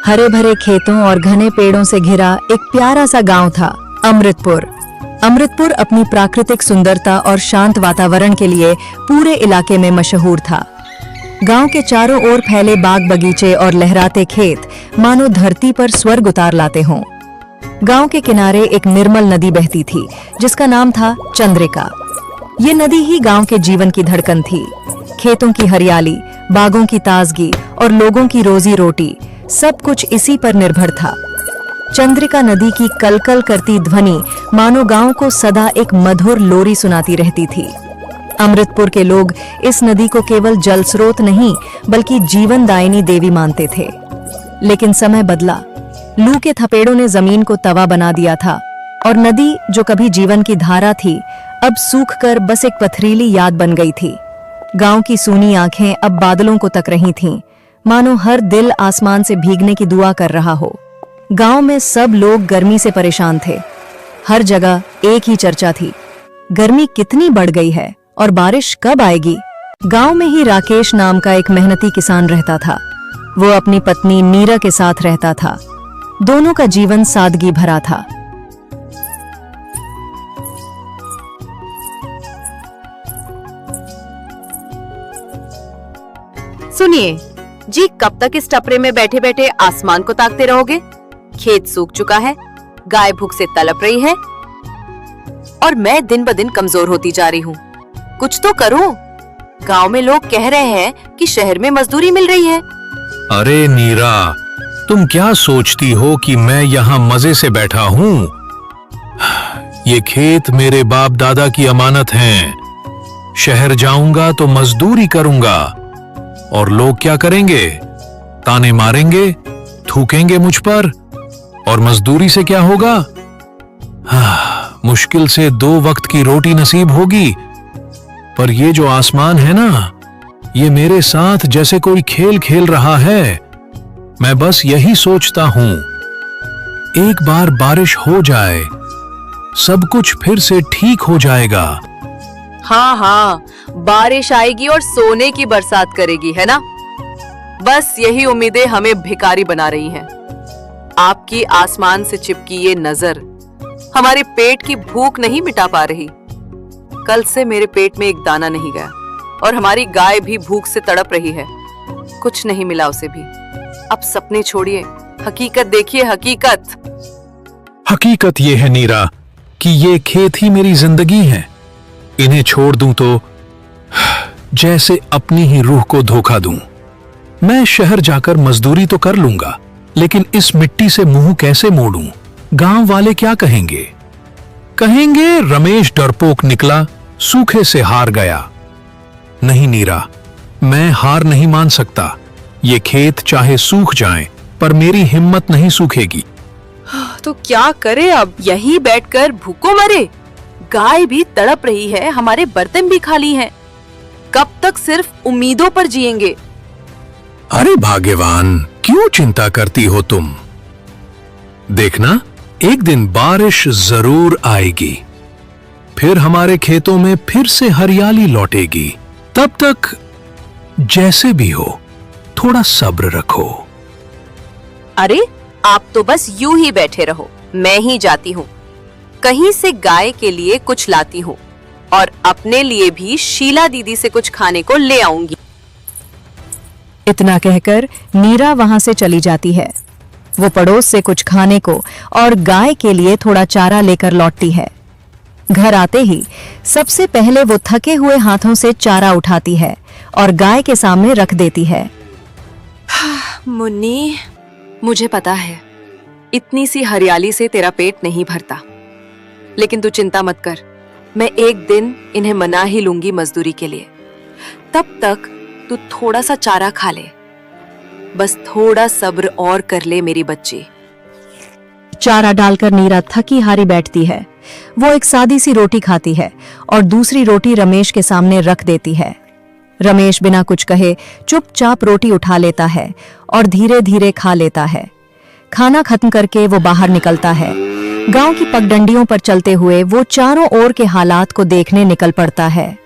हरे भरे खेतों और घने पेड़ों से घिरा एक प्यारा सा गांव था, अमृतपुर। अमृतपुर अपनी प्राकृतिक सुंदरता और शांत वातावरण के लिए पूरे इलाके में मशहूर था। गांव के चारों ओर फैले बाग बगीचे और लहराते खेत मानो धरती पर स्वर्ग उतार लाते हों। गांव के किनारे एक निर्मल नदी बहती थी जिसका नाम था चंद्रिका। ये नदी ही गांव के जीवन की धड़कन थी। खेतों की हरियाली, बागों की ताजगी और लोगों की रोजी रोटी सब कुछ इसी पर निर्भर था। चंद्रिका नदी की कलकल करती ध्वनि मानो गांव को सदा एक मधुर लोरी सुनाती रहती थी। अमृतपुर के लोग इस नदी को केवल जल स्रोत नहीं बल्कि जीवनदायिनी देवी मानते थे। लेकिन समय बदला। लू के थपेड़ों ने जमीन को तवा बना दिया था और नदी जो कभी जीवन की धारा थी अब सूखकर बस एक पथरीली याद बन गई थी। गांव की सूनी आंखें अब बादलों को तक रही थीं, मानो हर दिल आसमान से भीगने की दुआ कर रहा हो। गांव में सब लोग गर्मी से परेशान थे। हर जगह एक ही चर्चा थी, गर्मी कितनी बढ़ गई है और बारिश कब आएगी। गांव में ही राकेश नाम का एक मेहनती किसान रहता था। वो अपनी पत्नी नीरा के साथ रहता था। दोनों का जीवन सादगी भरा था। सुनिए जी, कब तक इस टपरे में बैठे बैठे आसमान को ताकते रहोगे? खेत सूख चुका है, गाय भूख से तड़प रही है और मैं दिन ब दिन कमजोर होती जा रही हूँ। कुछ तो करो। गांव में लोग कह रहे हैं कि शहर में मजदूरी मिल रही है। अरे नीरा, तुम क्या सोचती हो कि मैं यहाँ मजे से बैठा हूँ? ये खेत मेरे बाप दादा की अमानत हैं। शहर जाऊंगा तो मजदूरी करूंगा और लोग क्या करेंगे? ताने मारेंगे, थूकेंगे मुझ पर। और मजदूरी से क्या होगा? मुश्किल से 2 वक्त की रोटी नसीब होगी। पर ये जो आसमान है ना, ये मेरे साथ जैसे कोई खेल खेल रहा है। मैं बस यही सोचता हूं, एक बार बारिश हो जाए, सब कुछ फिर से ठीक हो जाएगा। हाँ, बारिश आएगी और सोने की बरसात करेगी, है ना? बस यही उम्मीदें हमें भिखारी बना रही हैं। आपकी आसमान से चिपकी ये नजर हमारे पेट की भूख नहीं मिटा पा रही। कल से मेरे पेट में एक दाना नहीं गया और हमारी गाय भी भूख से तड़प रही है। कुछ नहीं मिला उसे भी। अब सपने छोड़िए, हकीकत देखिए। हकीकत ये है नीरा कि ये खेत ही मेरी जिंदगी है। इन्हें छोड़ दूं तो जैसे अपनी ही रूह को धोखा दूं। मैं शहर जाकर मजदूरी तो कर लूंगा, लेकिन इस मिट्टी से मुंह कैसे मोड़ूं? गांव वाले क्या कहेंगे? कहेंगे रमेश डरपोक निकला, सूखे से हार गया। नहीं नीरा, मैं हार नहीं मान सकता। ये खेत चाहे सूख जाएं, पर मेरी हिम्मत नहीं सूखेगी। तो क्या करे अब? यहीं बैठकर भूखों मरे? गाय भी तड़प रही है, हमारे बर्तन भी खाली हैं। कब तक सिर्फ उम्मीदों पर जिएंगे? अरे भाग्यवान, क्यों चिंता करती हो तुम? देखना, एक दिन बारिश जरूर आएगी। फिर हमारे खेतों में फिर से हरियाली लौटेगी। तब तक जैसे भी हो, थोड़ा सब्र रखो। अरे, आप तो बस यूं ही बैठे रहो। मैं ही जाती हूँ, कहीं से गाय के लिए कुछ लाती हूँ और अपने लिए भी शीला दीदी से कुछ खाने को ले आऊंगी। इतना कहकर नीरा वहां से चली जाती है। वो पड़ोस से कुछ खाने को और गाय के लिए थोड़ा चारा लेकर लौटती है। घर आते ही सबसे पहले वो थके हुए हाथों से चारा उठाती है और गाय के सामने रख देती है। मुन्नी, मुझे पता है इतनी सी हरियाली से तेरा पेट नहीं भरता, लेकिन तू चिंता मत कर। मैं एक दिन इन्हें मना ही लूंगी मजदूरी के लिए। तब तक तू थोड़ा सा चारा खा ले। बस थोड़ा सब्र और कर ले मेरी बच्ची। चारा डालकर नीरा थकी हारी बैठती है। वो एक सादी सी रोटी खाती है और दूसरी रोटी रमेश के सामने रख देती है। रमेश बिना कुछ कहे चुपचाप रोटी उठा लेता है और धीरे धीरे खा लेता है। खाना खत्म करके वो बाहर निकलता है। गांव की पगडंडियों पर चलते हुए वो चारों ओर के हालात को देखने निकल पड़ता है।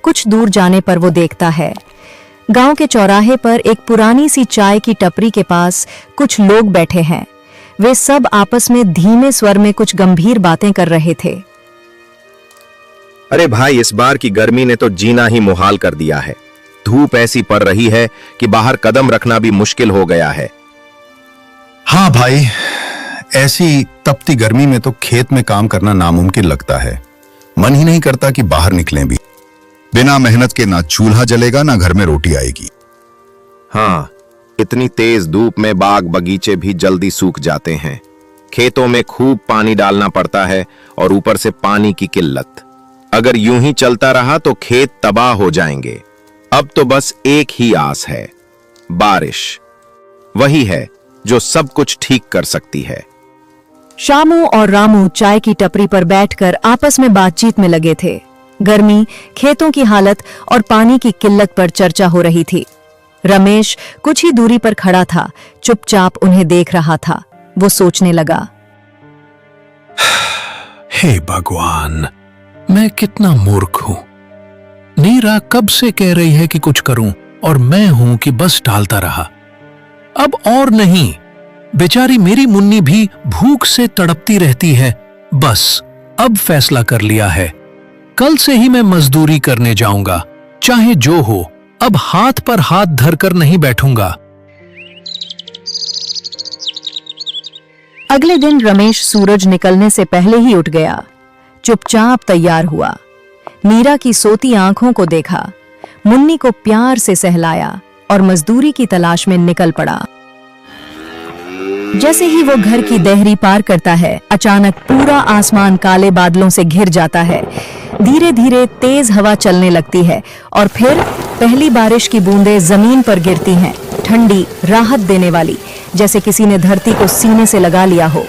कुछ दूर जाने पर वो देखता है गांव के चौराहे पर एक पुरानी सी चाय की टपरी के पास कुछ लोग बैठे हैं। वे सब आपस में धीमे स्वर में कुछ गंभीर बातें कर रहे थे। अरे भाई, इस बार की गर्मी ने तो जीना ही मुहाल कर दिया है। धूप ऐसी पड़ रही है कि बाहर कदम रखना भी मुश्किल हो गया है। हाँ भाई, ऐसी तपती गर्मी में तो खेत में काम करना नामुमकिन लगता है। मन ही नहीं करता कि बाहर निकलें भी। बिना मेहनत के ना चूल्हा जलेगा ना घर में रोटी आएगी। हाँ, इतनी तेज धूप में बाग बगीचे भी जल्दी सूख जाते हैं। खेतों में खूब पानी डालना पड़ता है और ऊपर से पानी की किल्लत। अगर यूं ही चलता रहा तो खेत तबाह हो जाएंगे। अब तो बस एक ही आस है, बारिश। वही है जो सब कुछ ठीक कर सकती है। शामू और रामू चाय की टपरी पर बैठकर आपस में बातचीत में लगे थे। गर्मी, खेतों की हालत और पानी की किल्लत पर चर्चा हो रही थी। रमेश कुछ ही दूरी पर खड़ा था, चुपचाप उन्हें देख रहा था। वो सोचने लगा, हे भगवान, मैं कितना मूर्ख हूं। नीरा कब से कह रही है कि कुछ करूं और मैं हूं कि बस टालता रहा। अब और नहीं, बेचारी मेरी मुन्नी भी भूख से तड़पती रहती है। बस अब फैसला कर लिया है, कल से ही मैं मजदूरी करने जाऊंगा, चाहे जो हो। अब हाथ पर हाथ धरकर नहीं बैठूंगा। अगले दिन रमेश सूरज निकलने से पहले ही उठ गया। चुपचाप तैयार हुआ। नीरा की सोती आंखों को देखा, मुन्नी को प्यार से सहलाया और मजदूरी की तलाश में निकल पड़ा। जैसे ही वो घर की देहरी पार करता है, अचानक पूरा आसमान काले बादलों से घिर जाता है। धीरे धीरे तेज हवा चलने लगती है और फिर पहली बारिश की बूंदें जमीन पर गिरती हैं, ठंडी, राहत देने वाली, जैसे किसी ने धरती को सीने से लगा लिया हो।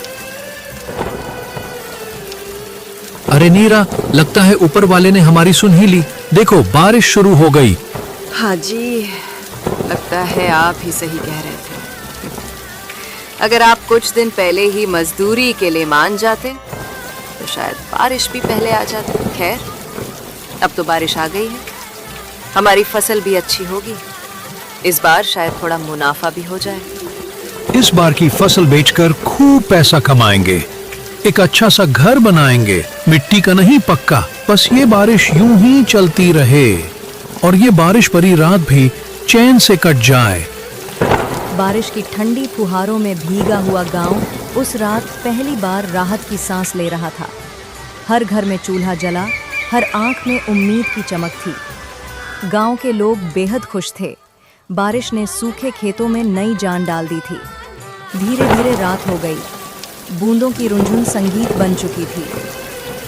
अरे नीरा, लगता है ऊपर वाले ने हमारी सुन ही ली। देखो, बारिश शुरू हो गई। हाँ जी, लगता है आप ही सही कह रहे थे। अगर आप कुछ दिन पहले ही मजदूरी के लिए मान जाते तो शायद बारिश भी पहले आ जाती। खैर, अब तो बारिश आ गई है, हमारी फसल भी अच्छी होगी। इस बार शायद थोड़ा मुनाफा भी हो जाए। इस बार की फसल बेचकर खूब पैसा कमाएंगे, एक अच्छा सा घर बनाएंगे, मिट्टी का नहीं पक्का। बस ये बारिश यूं ही चलती रहे और ये बारिश भरी रात भी चैन से कट जाए। बारिश की ठंडी फुहारों में भीगा हुआ गांव उस रात पहली बार राहत की सांस ले रहा था। हर घर में चूल्हा जला, हर आंख में उम्मीद की चमक थी। गांव के लोग बेहद खुश थे। बारिश ने सूखे खेतों में नई जान डाल दी थी। धीरे धीरे रात हो गई। बूंदों की रुंझुन संगीत बन चुकी थी।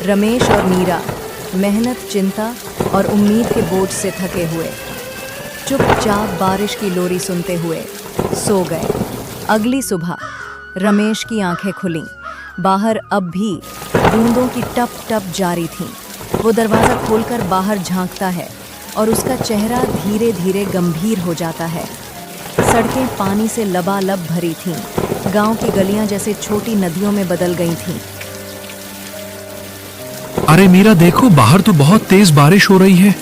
रमेश और नीरा मेहनत, चिंता और उम्मीद के बोझ से थके हुए चुपचाप बारिश की लोरी सुनते हुए सो गए। अगली सुबह रमेश की आंखें खुलीं। बाहर अब भी बूंदों की टप टप जारी थीं। वो दरवाज़ा खोलकर बाहर झांकता है और उसका चेहरा धीरे धीरे गंभीर हो जाता है। सड़कें पानी से लबालब भरी थीं। गांव की गलियां जैसे छोटी नदियों में बदल गई थीं। अरे मीरा, देखो, बाहर तो बहुत तेज बारिश हो रही है।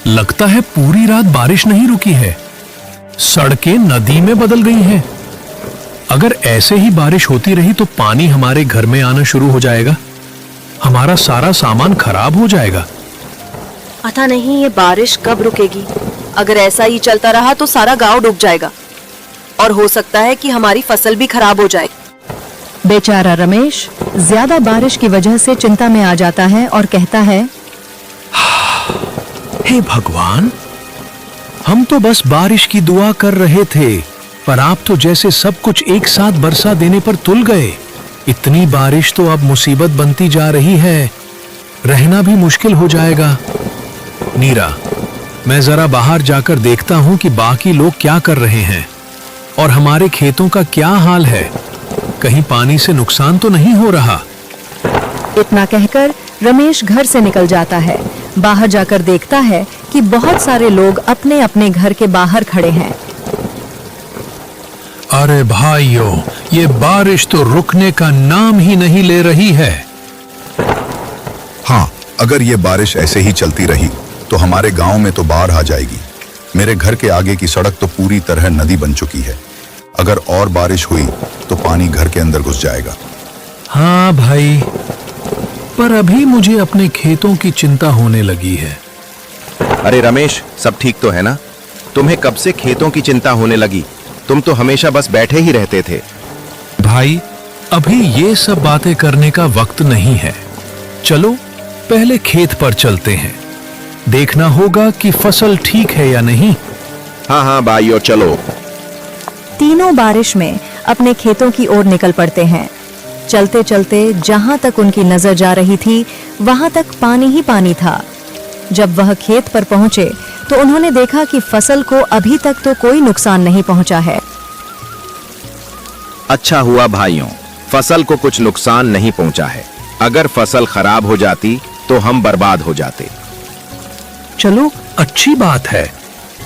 लगता है पूरी रात बारिश नहीं रुकी है। सड़कें नदी में बदल गई हैं। अगर ऐसे ही बारिश होती रही तो पानी हमारे घर में आना शुरू हो जाएगा। हमारा सारा सामान खराब हो जाएगा। पता नहीं ये बारिश कब रुकेगी। अगर ऐसा ही चलता रहा तो सारा गांव डूब जाएगा और हो सकता है कि हमारी फसल भी खराब हो जाए। बेचारा रमेश ज्यादा बारिश की वजह से चिंता में आ जाता है और कहता है, हे भगवान, हम तो बस बारिश की दुआ कर रहे थे, पर आप तो जैसे सब कुछ एक साथ बरसा देने पर तुल गए। इतनी बारिश तो अब मुसीबत बनती जा रही है। रहना भी मुश्किल हो जाएगा। नीरा, मैं जरा बाहर जाकर देखता हूं कि बाकी लोग क्या कर रहे हैं और हमारे खेतों का क्या हाल है। कहीं पानी से नुकसान तो नहीं हो रहा। इतना कहकर रमेश घर से निकल जाता है। बाहर जाकर देखता है कि बहुत सारे लोग अपने अपने घर के बाहर खड़े हैं। अरे भाइयों, ये बारिश तो रुकने का नाम ही नहीं ले रही है। हाँ, अगर ये बारिश ऐसे ही चलती रही तो हमारे गांव में तो बाढ़ आ जाएगी। मेरे घर के आगे की सड़क तो पूरी तरह नदी बन चुकी है। अगर और बारिश हुई तो पानी घर के अंदर घुस जाएगा। हाँ भाई, पर अभी मुझे अपने खेतों की चिंता होने लगी है। अरे रमेश, सब ठीक तो है ना? तुम्हें कब से खेतों की चिंता होने लगी? तुम तो हमेशा बस बैठे ही रहते थे। भाई, अभी ये सब बातें करने का वक्त नहीं है। चलो पहले खेत पर चलते हैं। देखना होगा कि फसल ठीक है या नहीं। हाँ हाँ भाइयों, चलो। तीनों बारिश में अपने खेतों की ओर निकल पड़ते हैं। चलते चलते जहां तक उनकी नजर जा रही थी वहां तक पानी ही पानी था। जब वह खेत पर पहुंचे तो उन्होंने देखा कि फसल को अभी तक तो कोई नुकसान नहीं पहुंचा है। अच्छा हुआ भाइयों, फसल को कुछ नुकसान नहीं पहुंचा है। अगर फसल खराब हो जाती तो हम बर्बाद हो जाते। चलो, अच्छी बात है।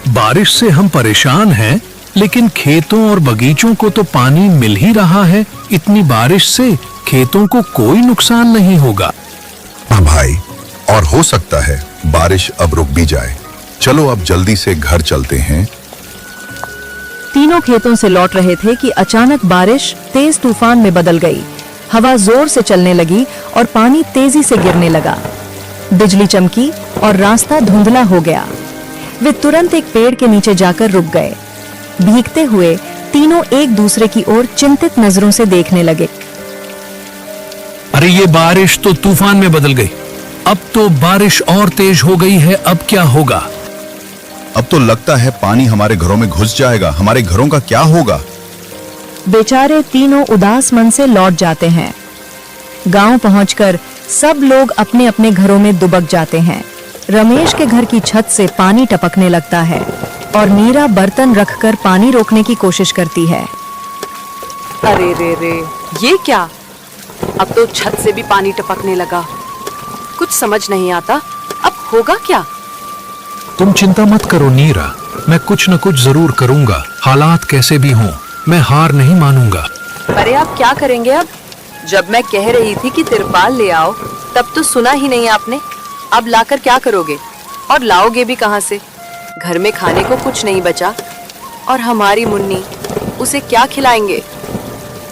बारिश से हम परेशान हैं, लेकिन खेतों और बगीचों को तो पानी मिल ही रहा है। इतनी बारिश से खेतों को कोई नुकसान नहीं होगा। हाँ भाई, और हो सकता है बारिश अब रुक भी जाए। चलो अब जल्दी से घर चलते हैं। तीनों खेतों से लौट रहे थे कि अचानक बारिश तेज तूफान में बदल गई। हवा जोर से चलने लगी और पानी तेजी से गिरने लगा। बिजली चमकी और रास्ता धुंधला हो गया। वे तुरंत एक पेड़ के नीचे जाकर रुक गए। भीगते हुए तीनों एक दूसरे की ओर चिंतित नजरों से देखने लगे। अरे ये बारिश तो तूफान में बदल गई। अब तो बारिश और तेज हो गई है। अब क्या होगा? अब तो लगता है पानी हमारे घरों में घुस जाएगा। हमारे घरों का क्या होगा? बेचारे तीनों उदास मन से लौट जाते हैं। गांव पहुंचकर सब लोग अपने अपने घरों में दुबक जाते हैं। रमेश के घर की छत से पानी टपकने लगता है और नीरा बर्तन रखकर पानी रोकने की कोशिश करती है। अरे रे रे, ये क्या? अब तो छत से भी पानी टपकने लगा। कुछ समझ नहीं आता, अब होगा क्या? तुम चिंता मत करो नीरा, मैं कुछ न कुछ जरूर करूंगा। हालात कैसे भी हों, मैं हार नहीं मानूंगा। अरे आप क्या करेंगे अब? जब मैं कह रही थी कि तिरपाल ले आओ, तब तो सुना ही नहीं आपने। अब लाकर क्या करोगे? और लाओगे भी कहां से? घर में खाने को कुछ नहीं बचा। और हमारी मुन्नी, उसे क्या खिलाएंगे?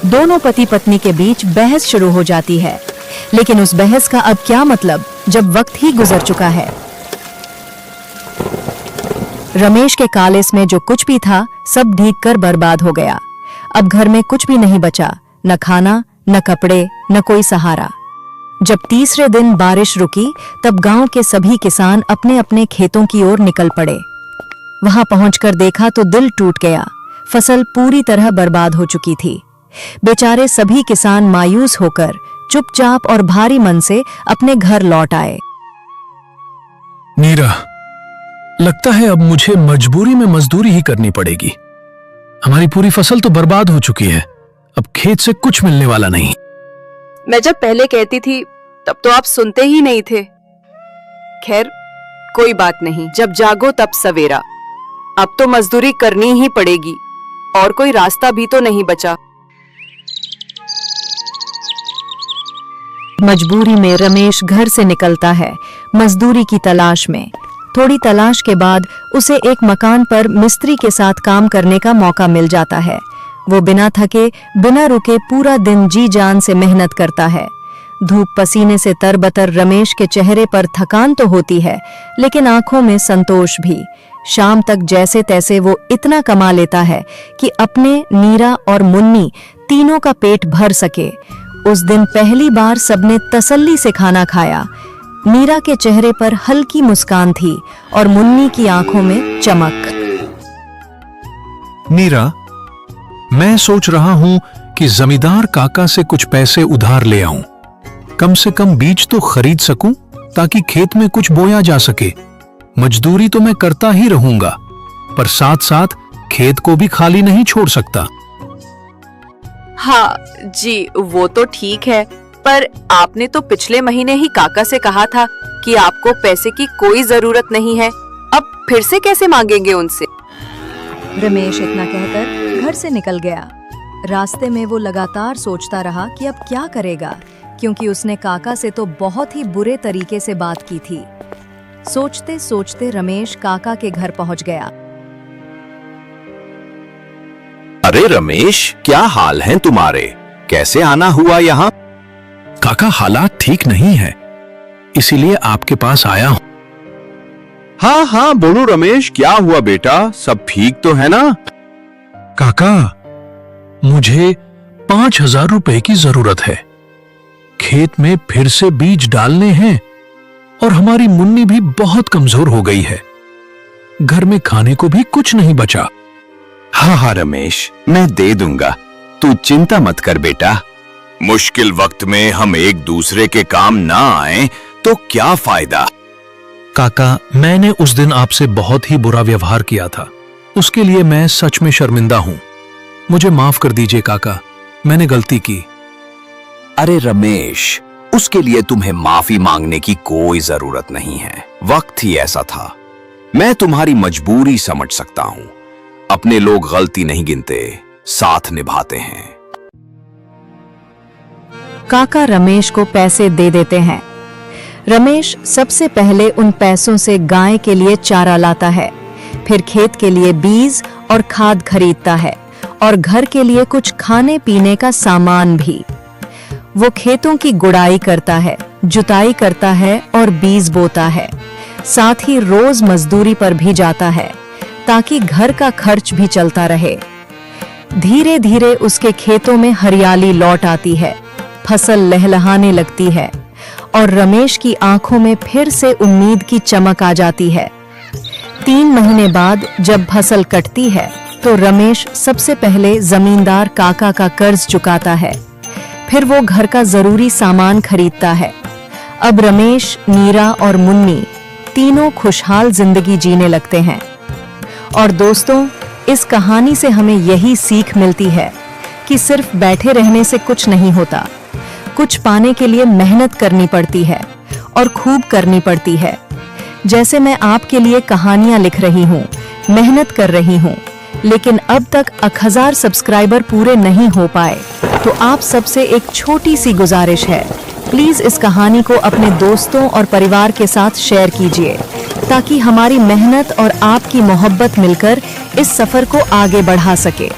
दोनों पति पत्नी के बीच बहस शुरू हो जाती है, लेकिन उस बहस का अब क्या मतलब जब वक्त ही गुजर चुका है। रमेश के कालेस में जो कुछ भी था सब भीग कर बर्बाद हो गया। अब घर में कुछ भी नहीं बचा, न खाना, न कपड़े, न कोई सहारा। जब तीसरे दिन बारिश रुकी तब गांव के सभी किसान अपने अपने खेतों की ओर निकल पड़े। वहां पहुंचकर देखा तो दिल टूट गया। फसल पूरी तरह बर्बाद हो चुकी थी। बेचारे सभी किसान मायूस होकर चुपचाप और भारी मन से अपने घर लौट आए। नीरा, लगता है अब मुझे मजबूरी में मजदूरी ही करनी पड़ेगी। हमारी पूरी फसल तो बर्बाद हो चुकी है। अब खेत से कुछ मिलने वाला नहीं। मैं जब पहले कहती थी तब तो आप सुनते ही नहीं थे। खैर, कोई बात नहीं, जब जागो तब सवेरा। अब तो मजदूरी करनी ही पड़ेगी, और कोई रास्ता भी तो नहीं बचा। मजबूरी में रमेश घर से निकलता है मजदूरी की तलाश में। थोड़ी तलाश के बाद उसे एक मकान पर मिस्त्री के साथ काम करने का मौका मिल जाता है। वो बिना थके, बिना रुके पूरा दिन जी जान से मेहनत करता है। धूप पसीने से तरबतर रमेश के चेहरे पर थकान तो होती है, लेकिन आंखों में संतोष भी। शाम तक जैसे तैसे वो इतना कमा लेता है कि अपने, नीरा और मुन्नी तीनों का पेट भर सके। उस दिन पहली बार सबने तसल्ली से खाना खाया। नीरा के चेहरे पर हल्की मुस्कान थी और मुन्नी की आंखों में चमक। नीरा, मैं सोच रहा हूं कि जमींदार काका से कुछ पैसे उधार ले आऊं। कम से कम बीज तो खरीद सकूं ताकि खेत में कुछ बोया जा सके। मजदूरी तो मैं करता ही रहूंगा, पर साथ साथ खेत को भी खाली नहीं छोड़ सकता। हाँ जी, वो तो ठीक है, पर आपने तो पिछले महीने ही काका से कहा था कि आपको पैसे की कोई जरूरत नहीं है। अब फिर से कैसे मांगेंगे उनसे? रमेश इतना कहकर घर से निकल गया। रास्ते में वो लगातार सोचता रहा कि अब क्या करेगा, क्योंकि उसने काका से तो बहुत ही बुरे तरीके से बात की थी। सोचते सोचते रमेश काका के घर पहुंच गया। अरे रमेश, क्या हाल है तुम्हारे? कैसे आना हुआ यहाँ? काका, हालात ठीक नहीं है, इसीलिए आपके पास आया हूं। हाँ हाँ बोलो रमेश, क्या हुआ बेटा? सब ठीक तो है ना? काका, मुझे 5,000 रुपए की जरूरत है। खेत में फिर से बीज डालने हैं और हमारी मुन्नी भी बहुत कमजोर हो गई है। घर में खाने को भी कुछ नहीं बचा। हाँ हाँ रमेश, मैं दे दूंगा, तू चिंता मत कर बेटा। मुश्किल वक्त में हम एक दूसरे के काम ना आए तो क्या फायदा? काका, मैंने उस दिन आपसे बहुत ही बुरा व्यवहार किया था, उसके लिए मैं सच में शर्मिंदा हूं। मुझे माफ कर दीजिए काका, मैंने गलती की। अरे रमेश, उसके लिए तुम्हें माफी मांगने की कोई जरूरत नहीं है। वक्त ही ऐसा था। मैं तुम्हारी मजबूरी समझ सकता हूं। अपने लोग गलती नहीं गिनते, साथ निभाते हैं। काका रमेश को पैसे दे देते हैं। रमेश सबसे पहले उन पैसों से गाय के लिए चारा लाता है, फिर खेत के लिए बीज और खाद खरीदता है और घर के लिए कुछ खाने पीने का सामान भी। वो खेतों की गुड़ाई करता है, जुताई करता है और बीज बोता है। साथ ही रोज मजदूरी पर भी जाता है ताकि घर का खर्च भी चलता रहे। धीरे धीरे उसके खेतों में हरियाली लौट आती है, फसल लहलहाने लगती है और रमेश की आंखों में फिर से उम्मीद की चमक आ जाती है। 3 महीने बाद जब फसल कटती है तो रमेश सबसे पहले जमींदार काका का कर्ज चुकाता है, फिर वो घर का जरूरी सामान खरीदता है। अब रमेश, मीरा और मुन्नी तीनों खुशहाल जिंदगी जीने लगते हैं। और दोस्तों, इस कहानी से हमें यही सीख मिलती है कि सिर्फ बैठे रहने से कुछ नहीं होता। कुछ पाने के लिए मेहनत करनी पड़ती है और खूब करनी पड़ती है। जैसे मैं आपके लिए कहानियां लिख रही हूँ, मेहनत कर रही हूँ, लेकिन अब तक 1000 सब्सक्राइबर पूरे नहीं हो पाए। तो आप सबसे एक छोटी सी गुजारिश है, प्लीज इस कहानी को अपने दोस्तों और परिवार के साथ शेयर कीजिए ताकि हमारी मेहनत और आपकी मोहब्बत मिलकर इस सफर को आगे बढ़ा सके।